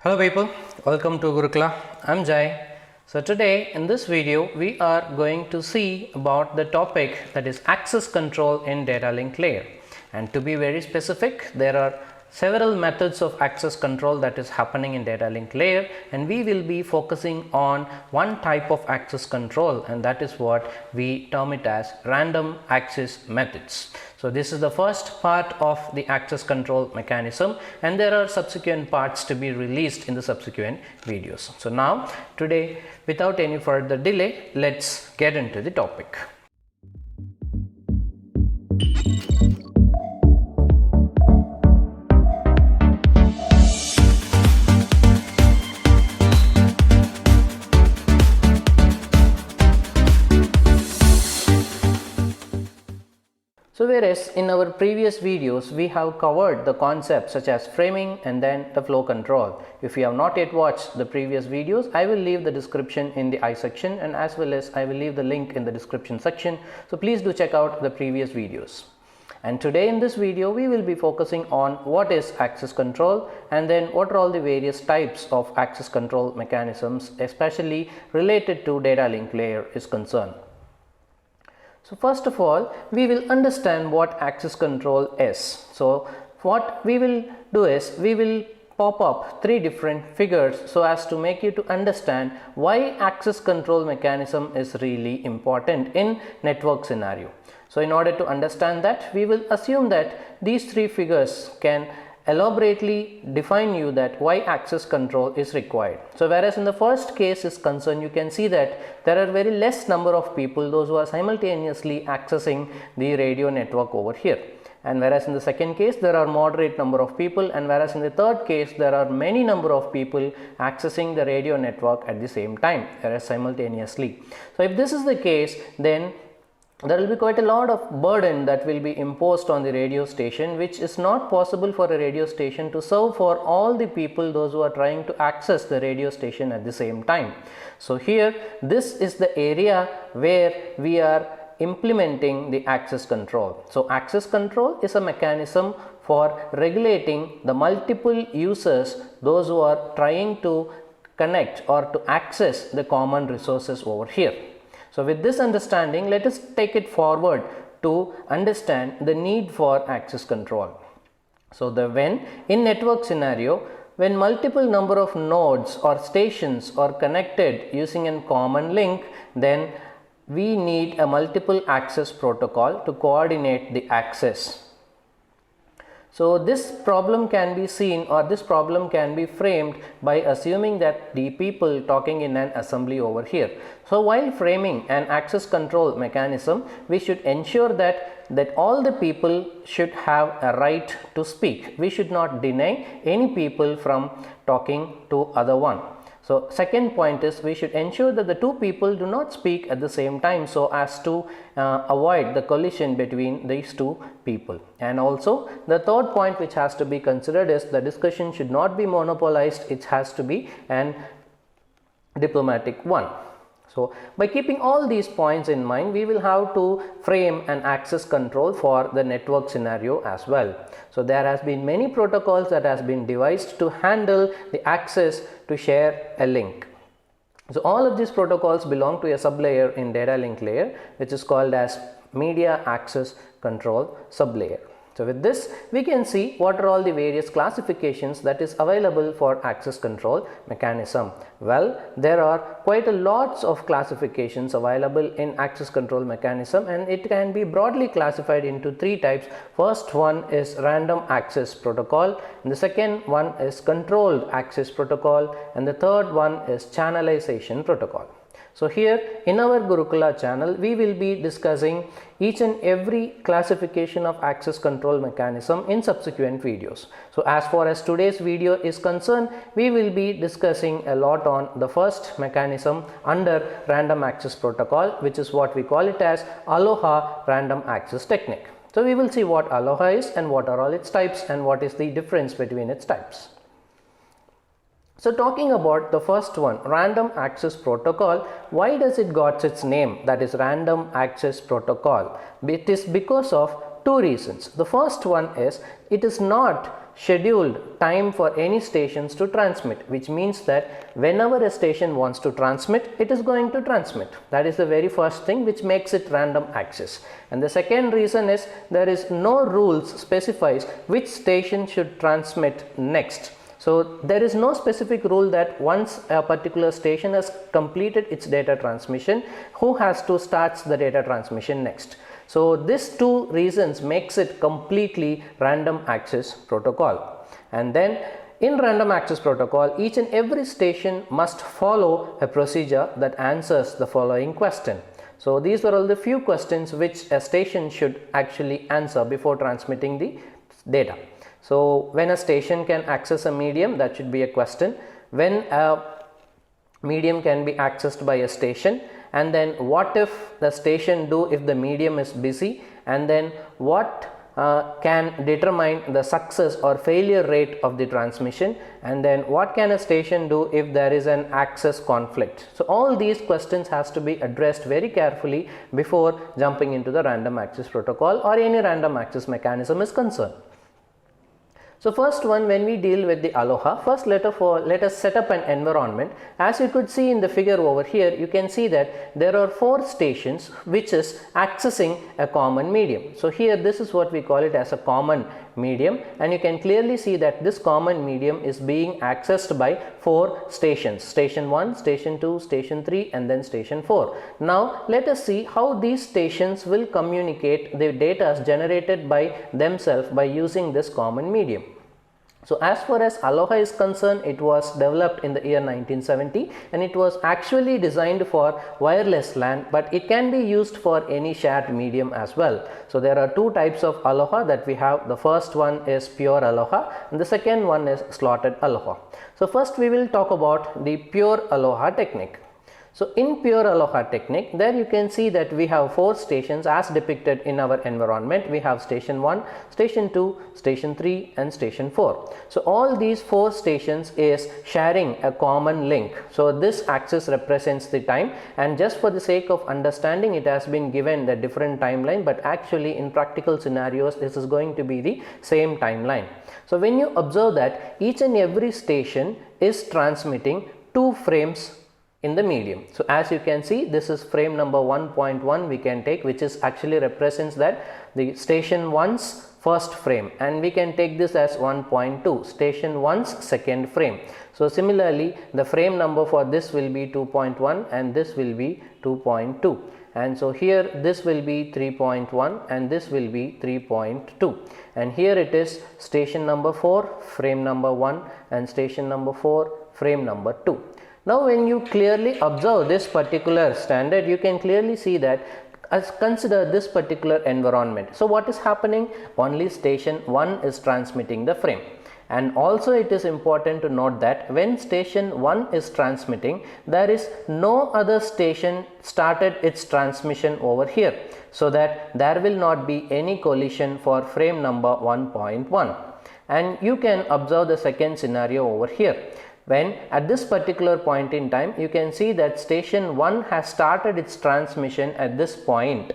Hello people, welcome to Gurukula. I'm Jai. So today in this video we are going to see about the topic that is access control in data link layer, and to be very specific, there are several methods of access control that is happening in data link layer, and we will be focusing on one type of access control, and that is what we term it as random access methods. So this is the first part of the access control mechanism, and there are subsequent parts to be released in the subsequent videos. So now today, without any further delay, let's get into the topic. So whereas in our previous videos we have covered the concepts such as framing and then the flow control. If you have not yet watched the previous videos, I will leave the description in the I section, and as well as I will leave the link in the description section. So please do check out the previous videos. And today in this video we will be focusing on what is access control, and then what are all the various types of access control mechanisms, especially related to data link layer is concerned. So first of all, we will understand what access control is. So what we will do is we will pop up three different figures so as to make you to understand why access control mechanism is really important in network scenario. So in order to understand that, we will assume that these three figures can elaborately define you that why access control is required. So whereas in the first case is concerned, you can see that there are very less number of people, those who are simultaneously accessing the radio network over here, and whereas in the second case there are moderate number of people, and whereas in the third case there are many number of people accessing the radio network at the same time, whereas simultaneously. So if this is the case, then there will be quite a lot of burden that will be imposed on the radio station, which is not possible for a radio station to serve for all the people, those who are trying to access the radio station at the same time. So here this is the area where we are implementing the access control. So access control is a mechanism for regulating the multiple users, those who are trying to connect or to access the common resources over here. So with this understanding, let us take it forward to understand the need for access control. So when in network scenario, when multiple number of nodes or stations are connected using a common link, then we need a multiple access protocol to coordinate the access. So this problem can be seen, or this problem can be framed by assuming that the people talking in an assembly over here. So while framing an access control mechanism, we should ensure that all the people should have a right to speak. We should not deny any people from talking to other one. So second point is we should ensure that the two people do not speak at the same time, so as to avoid the collision between these two people. And also the third point which has to be considered is the discussion should not be monopolized, it has to be an diplomatic one. So by keeping all these points in mind, we will have to frame an access control for the network scenario as well. So there has been many protocols that has been devised to handle the access to share a link. So all of these protocols belong to a sublayer in data link layer, which is called as media access control sublayer. So with this, we can see what are all the various classifications that is available for access control mechanism. Well, there are quite a lots of classifications available in access control mechanism, and it can be broadly classified into three types. First one is random access protocol, and the second one is controlled access protocol, and the third one is channelization protocol. So here in our Gurukula channel, we will be discussing each and every classification of access control mechanism in subsequent videos. So as far as today's video is concerned, we will be discussing a lot on the first mechanism under random access protocol, which is what we call it as Aloha random access technique. So we will see what Aloha is and what are all its types and what is the difference between its types. So talking about the first one, random access protocol, why does it got its name, that is random access protocol? It is because of two reasons. The first one is it is not scheduled time for any stations to transmit, which means that whenever a station wants to transmit, it is going to transmit. That is the very first thing which makes it random access. And the second reason is there is no rules specifies which station should transmit next. So there is no specific rule that once a particular station has completed its data transmission, who has to start the data transmission next. So these two reasons makes it completely random access protocol. And then in random access protocol, each and every station must follow a procedure that answers the following question. So these are all the few questions which a station should actually answer before transmitting the data. So when a station can access a medium, that should be a question. When a medium can be accessed by a station, and then what if the station do if the medium is busy, and then what can determine the success or failure rate of the transmission, and then what can a station do if there is an access conflict. So all these questions has to be addressed very carefully before jumping into the random access protocol or any random access mechanism is concerned. So first one, when we deal with the Aloha, first let us set up an environment. As you could see in the figure over here, you can see that there are 4 stations which is accessing a common medium. So here this is what we call it as a common medium, and you can clearly see that this common medium is being accessed by 4 stations: station 1, station 2, station 3 and then station 4. Now let us see how these stations will communicate the data generated by themselves by using this common medium. So as far as Aloha is concerned, it was developed in the year 1970 and it was actually designed for wireless LAN, but it can be used for any shared medium as well. So there are 2 types of Aloha that we have. The first one is pure Aloha and the second one is slotted Aloha. So first we will talk about the pure Aloha technique. So in pure Aloha technique, there you can see that we have 4 stations as depicted in our environment. We have station 1, station 2, station 3 and station 4. So all these 4 stations is sharing a common link. So this axis represents the time, and just for the sake of understanding, it has been given the different timeline, but actually in practical scenarios this is going to be the same timeline. So when you observe that each and every station is transmitting 2 frames in the medium. So as you can see, this is frame number 1.1 we can take, which is actually represents that the station 1's first frame, and we can take this as 1.2, station 1's second frame. So similarly, the frame number for this will be 2.1 and this will be 2.2. And so here this will be 3.1 and this will be 3.2, and here it is station number 4, frame number 1, and station number 4, frame number 2. Now when you clearly observe this particular standard, you can clearly see that as consider this particular environment. So what is happening? Only station 1 is transmitting the frame. And also it is important to note that when station 1 is transmitting, there is no other station started its transmission over here, so that there will not be any collision for frame number 1.1. And you can observe the second scenario over here. When at this particular point in time, you can see that station 1 has started its transmission at this point,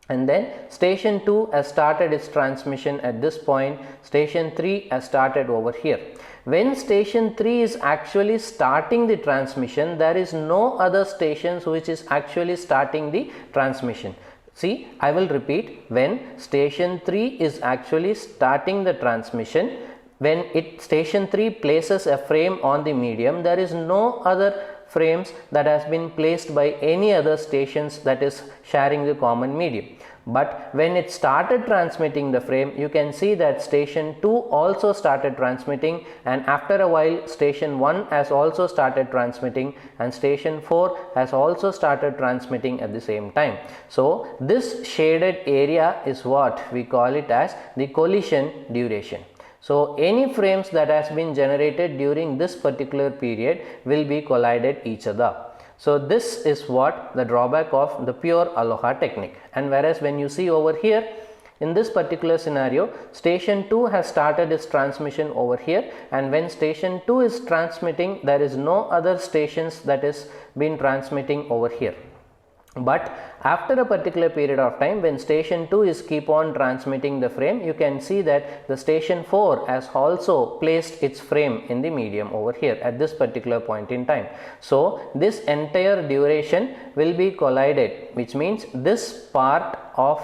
and then station 2 has started its transmission at this point, station 3 has started over here. When station 3 is actually starting the transmission, there is no other stations which is actually starting the transmission. See, I will repeat, when station 3 is actually starting the transmission, when station 3 places a frame on the medium, there is no other frames that has been placed by any other stations that is sharing the common medium. But when it started transmitting the frame, you can see that station 2 also started transmitting, and after a while station 1 has also started transmitting, and station 4 has also started transmitting at the same time. So this shaded area is what we call it as the collision duration. So any frames that has been generated during this particular period will be collided each other. So this is what the drawback of the pure Aloha technique. And whereas when you see over here, in this particular scenario, station 2 has started its transmission over here, and when station 2 is transmitting, there is no other stations that is been transmitting over here. But after a particular period of time, when station 2 is keep on transmitting the frame, you can see that the station 4 has also placed its frame in the medium over here at this particular point in time. So this entire duration will be collided, which means this part of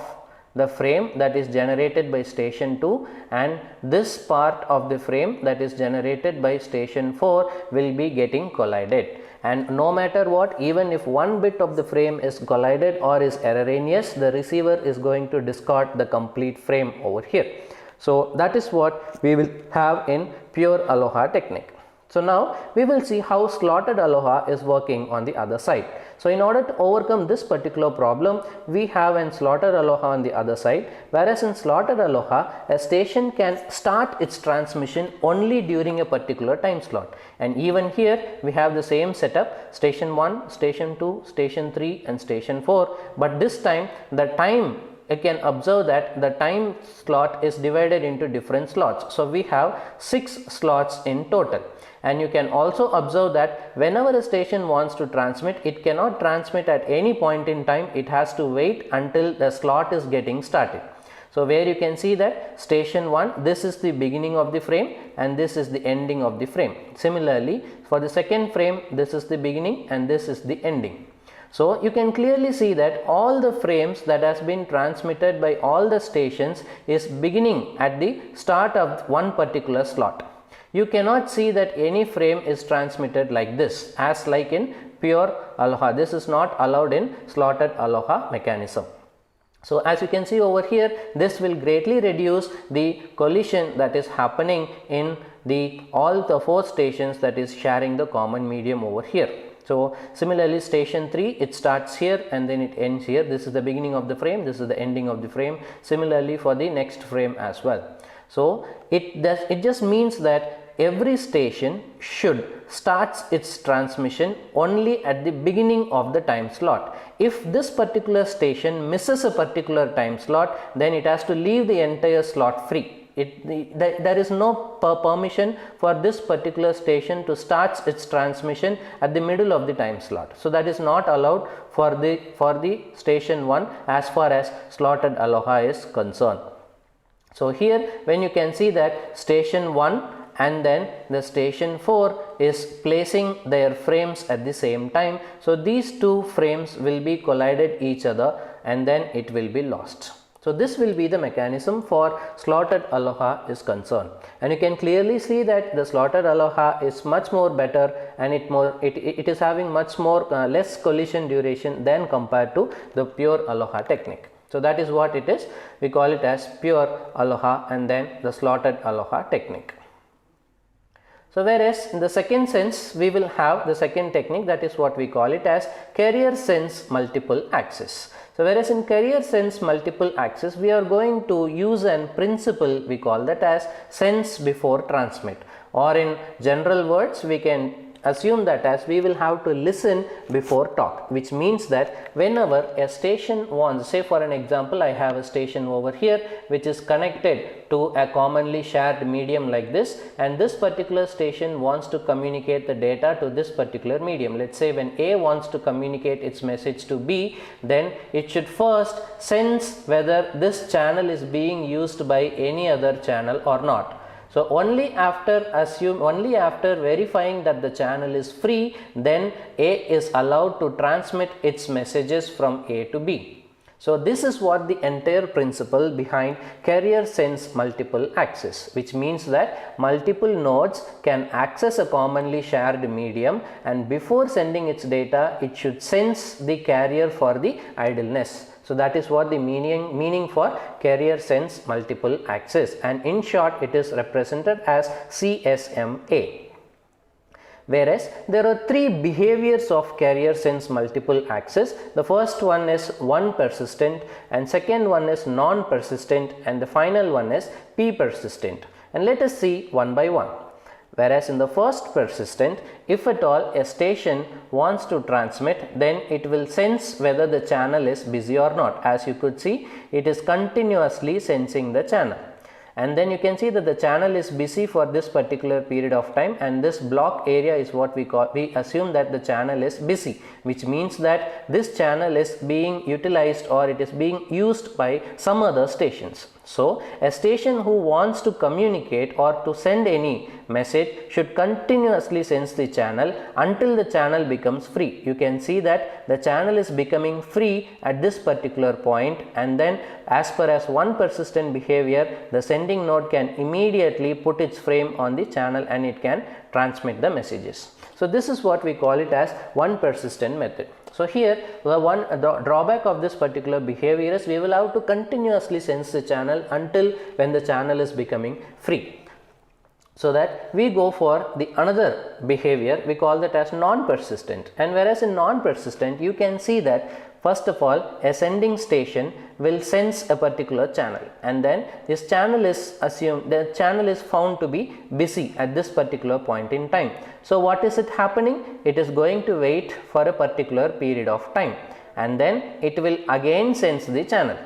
the frame that is generated by station 2 and this part of the frame that is generated by station 4 will be getting collided. And no matter what, even if one bit of the frame is collided or is erroneous, the receiver is going to discard the complete frame over here. So that is what we will have in pure Aloha technique. So now we will see how slotted Aloha is working on the other side. So in order to overcome this particular problem, we have an slotted Aloha on the other side, whereas in slotted Aloha, a station can start its transmission only during a particular time slot. And even here we have the same setup, station 1, station 2, station 3 and station 4, but this time the time, you can observe that the time slot is divided into different slots. So we have 6 slots in total. And you can also observe that whenever a station wants to transmit, it cannot transmit at any point in time. It has to wait until the slot is getting started. So where you can see that station 1, this is the beginning of the frame and this is the ending of the frame. Similarly, for the second frame, this is the beginning and this is the ending. So you can clearly see that all the frames that has been transmitted by all the stations is beginning at the start of one particular slot. You cannot see that any frame is transmitted like this, as like in pure Aloha. This is not allowed in slotted Aloha mechanism. So as you can see over here, this will greatly reduce the collision that is happening in all the 4 stations that is sharing the common medium over here. So similarly, station 3, it starts here and then it ends here. This is the beginning of the frame, this is the ending of the frame. Similarly for the next frame as well. So it just means that every station should start its transmission only at the beginning of the time slot. If this particular station misses a particular time slot, then it has to leave the entire slot free. There is no permission for this particular station to start its transmission at the middle of the time slot. So that is not allowed for the station 1 as far as slotted Aloha is concerned. So here when you can see that station 1 and then the station 4 is placing their frames at the same time. So these 2 frames will be collided each other and then it will be lost. So this will be the mechanism for slotted Aloha is concerned. And you can clearly see that the slotted Aloha is much more better and it is having much more less collision duration than compared to the pure Aloha technique. So that is what it is. We call it as pure Aloha and then the slotted Aloha technique. So whereas in the second sense, we will have the second technique, that is what we call it as carrier sense multiple access. So whereas in carrier sense multiple access, we are going to use an principle, we call that as sense before transmit, or in general words we can assume that as we will have to listen before talk, which means that whenever a station wants, say for an example, I have a station over here which is connected to a commonly shared medium like this, and this particular station wants to communicate the data to this particular medium. Let's say when A wants to communicate its message to B, then it should first sense whether this channel is being used by any other channel or not. So only after verifying that the channel is free, then A is allowed to transmit its messages from A to B. So this is what the entire principle behind carrier sense multiple access, which means that multiple nodes can access a commonly shared medium, and before sending its data, it should sense the carrier for the idleness. So that is what the meaning for carrier sense multiple access, and in short it is represented as CSMA. Whereas there are 3 behaviors of carrier sense multiple access. The first one is one persistent, and second one is non-persistent, and the final one is P persistent. And let us see one by one. Whereas in the first persistent, if at all a station wants to transmit, then it will sense whether the channel is busy or not. As you could see, it is continuously sensing the channel. and then you can see that the channel is busy for this particular period of time, and this block area is what we assume that the channel is busy, which means that this channel is being utilized or it is being used by some other stations. So a station who wants to communicate or to send any message should continuously sense the channel until the channel becomes free. You can see that the channel is becoming free at this particular point, and then as per as one persistent behavior, the sending node can immediately put its frame on the channel and it can transmit the messages. So this is what we call it as one persistent method. So here the drawback of this particular behavior is we will have to continuously sense the channel until when the channel is becoming free. So that we go for the another behavior, we call that as non-persistent. And whereas in non-persistent, you can see that first of all a sending station will sense a particular channel, and then this channel is assumed, the channel is found to be busy at this particular point in time. So what is it happening? It is going to wait for a particular period of time, and then it will again sense the channel.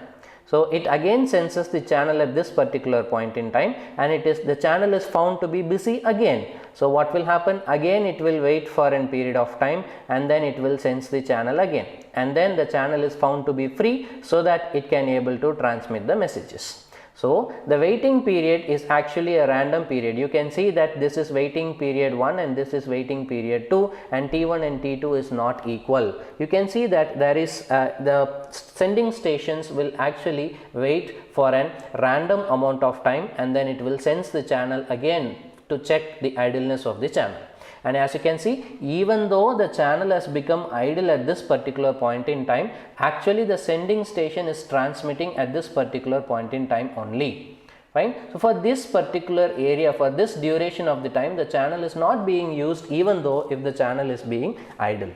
So it again senses the channel at this particular point in time, and the channel is found to be busy again. So what will happen? Again it will wait for a period of time, and then it will sense the channel again, and then the channel is found to be free so that it can able to transmit the messages. So the waiting period is actually a random period. You can see that this is waiting period 1 and this is waiting period 2, and T1 and T2 is not equal. You can see that there is the sending stations will actually wait for a random amount of time, and then it will sense the channel again to check the idleness of the channel. And as you can see, even though the channel has become idle at this particular point in time, actually the sending station is transmitting at this particular point in time only. Fine. So for this particular area, for this duration of the time, the channel is not being used even though if the channel is being idle.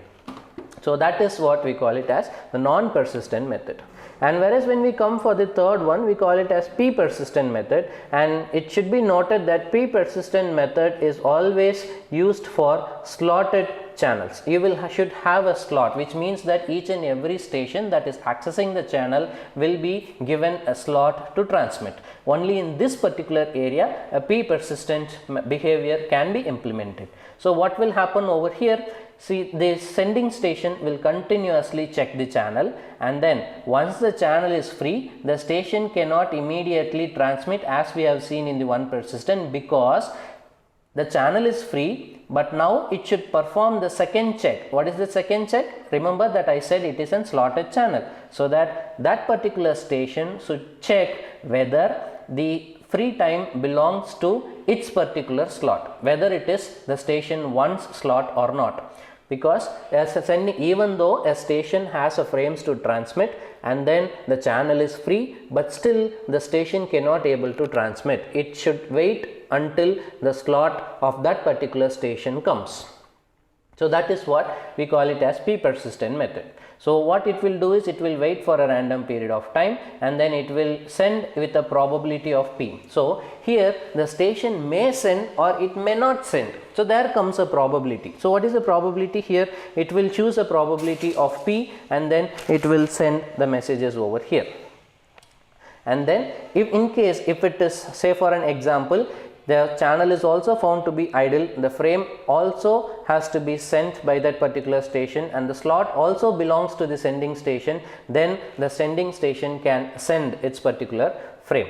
So that is what we call it as the non-persistent method. And whereas when we come for the third one, we call it as P persistent method, and it should be noted that P persistent method is always used for slotted channels. You should have a slot, which means that each and every station that is accessing the channel will be given a slot to transmit. Only in this particular area a P persistent behavior can be implemented. So what will happen over here? See, the sending station will continuously check the channel, and then once the channel is free, the station cannot immediately transmit as we have seen in the one persistent, because the channel is free, but now it should perform the second check. What is the second check? Remember that I said it is a slotted channel, so that particular station should check whether the free time belongs to its particular slot, whether it is the station 1's slot or not. Because even though a station has a frames to transmit and then the channel is free, but still the station cannot able to transmit. It should wait until the slot of that particular station comes. So that is what we call it as P persistent method. So what it will do is it will wait for a random period of time, and then it will send with a probability of P. So here the station may send or it may not send. So there comes a probability. So what is the probability here? It will choose a probability of P, and then it will send the messages over here. And then if it is, say for an example, the channel is also found to be idle, the frame also has to be sent by that particular station, and the slot also belongs to the sending station, then the sending station can send its particular frame.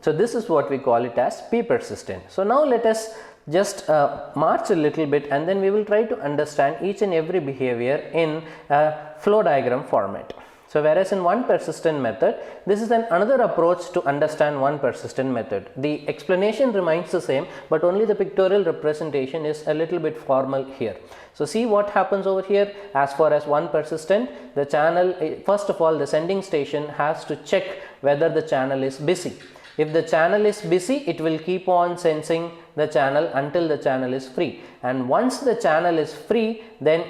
So this is what we call it as P persistent. So now let us just march a little bit, and then we will try to understand each and every behavior in a flow diagram format. So whereas in one persistent method, this is another approach to understand one persistent method. The explanation remains the same, but only the pictorial representation is a little bit formal here. So see what happens over here. As far as one persistent, the channel, first of all the sending station has to check whether the channel is busy. If the channel is busy, it will keep on sensing the channel until the channel is free, and once the channel is free, then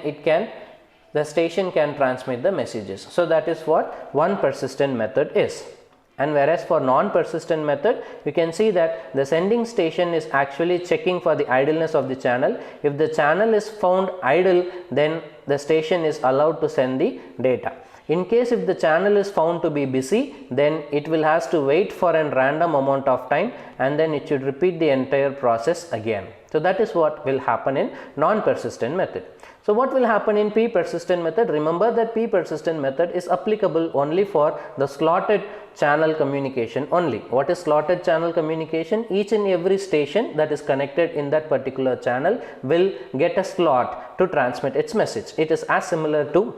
the station can transmit the messages. So that is what one persistent method is. And whereas for non-persistent method, you can see that the sending station is actually checking for the idleness of the channel. If the channel is found idle, then the station is allowed to send the data. In case if the channel is found to be busy, then it will has to wait for a random amount of time and then it should repeat the entire process again. So that is what will happen in non-persistent method. So what will happen in p-persistent method? Remember that p-persistent method is applicable only for the slotted channel communication only. What is slotted channel communication? Each and every station that is connected in that particular channel will get a slot to transmit its message. It is as similar to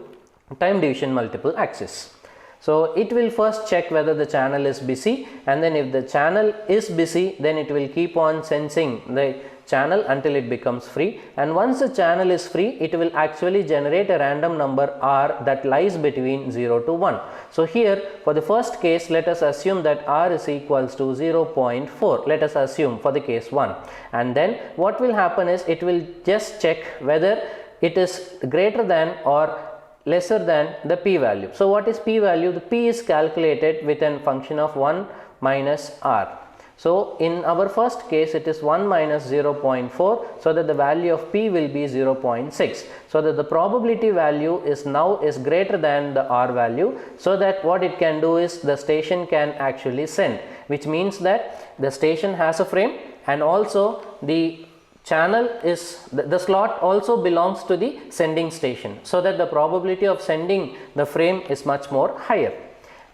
time division multiple access. So it will first check whether the channel is busy, and then if the channel is busy, then it will keep on sensing the channel until it becomes free, and once the channel is free, it will actually generate a random number r that lies between 0 to 1. So here for the first case, let us assume that r is equals to 0.4. let us assume for the case 1, and then what will happen is it will just check whether it is greater than or lesser than the p value. So what is p value? The p is calculated with a function of 1 minus r. So in our first case, it is 1 minus 0.4, so that the value of p will be 0.6, so that the probability value is now is greater than the r value, so that what it can do is the station can actually send, which means that the station has a frame, and also the channel is the slot also belongs to the sending station, so that the probability of sending the frame is much more higher.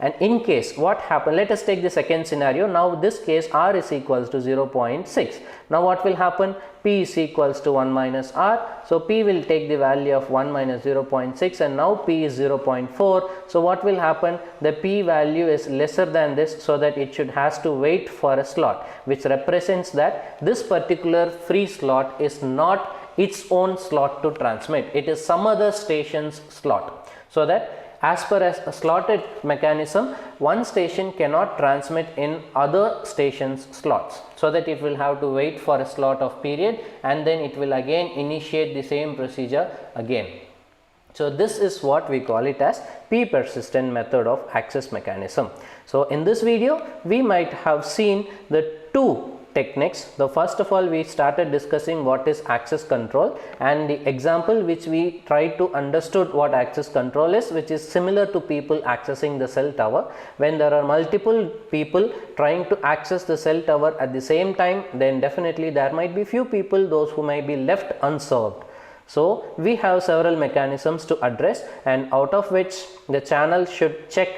And in case what happen, let us take the second scenario. Now this case r is equals to 0.6. Now what will happen? P is equals to 1 minus r. So p will take the value of 1 minus 0.6, and now p is 0.4. So what will happen? The p value is lesser than this, so that it should has to wait for a slot, which represents that this particular free slot is not its own slot to transmit. It is some other station's slot. So that as per a slotted mechanism, one station cannot transmit in other stations' slots, so that it will have to wait for a slot of period, and then it will again initiate the same procedure again. So this is what we call it as p-persistent method of access mechanism. So in this video, we might have seen the two techniques. The first of all, we started discussing what is access control, and the example which we tried to understood what access control is, which is similar to people accessing the cell tower. When there are multiple people trying to access the cell tower at the same time, then definitely there might be few people, those who might be left unserved. So we have several mechanisms to address, and out of which the channel should check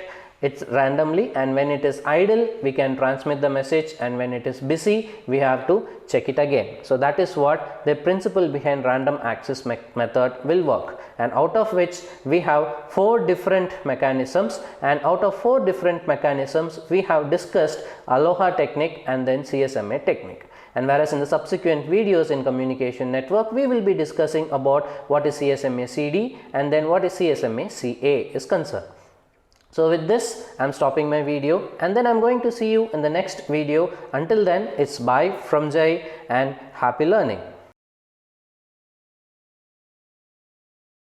it randomly, and when it is idle we can transmit the message, and when it is busy we have to check it again. So that is what the principle behind random access method will work, and out of which we have 4 different mechanisms, and out of 4 different mechanisms we have discussed Aloha technique and then CSMA technique. And whereas in the subsequent videos in communication network, we will be discussing about what is CSMA CD and then what is CSMA CA is concerned. So with this, I am stopping my video, and then I am going to see you in the next video. Until then, it's bye from Jai and happy learning.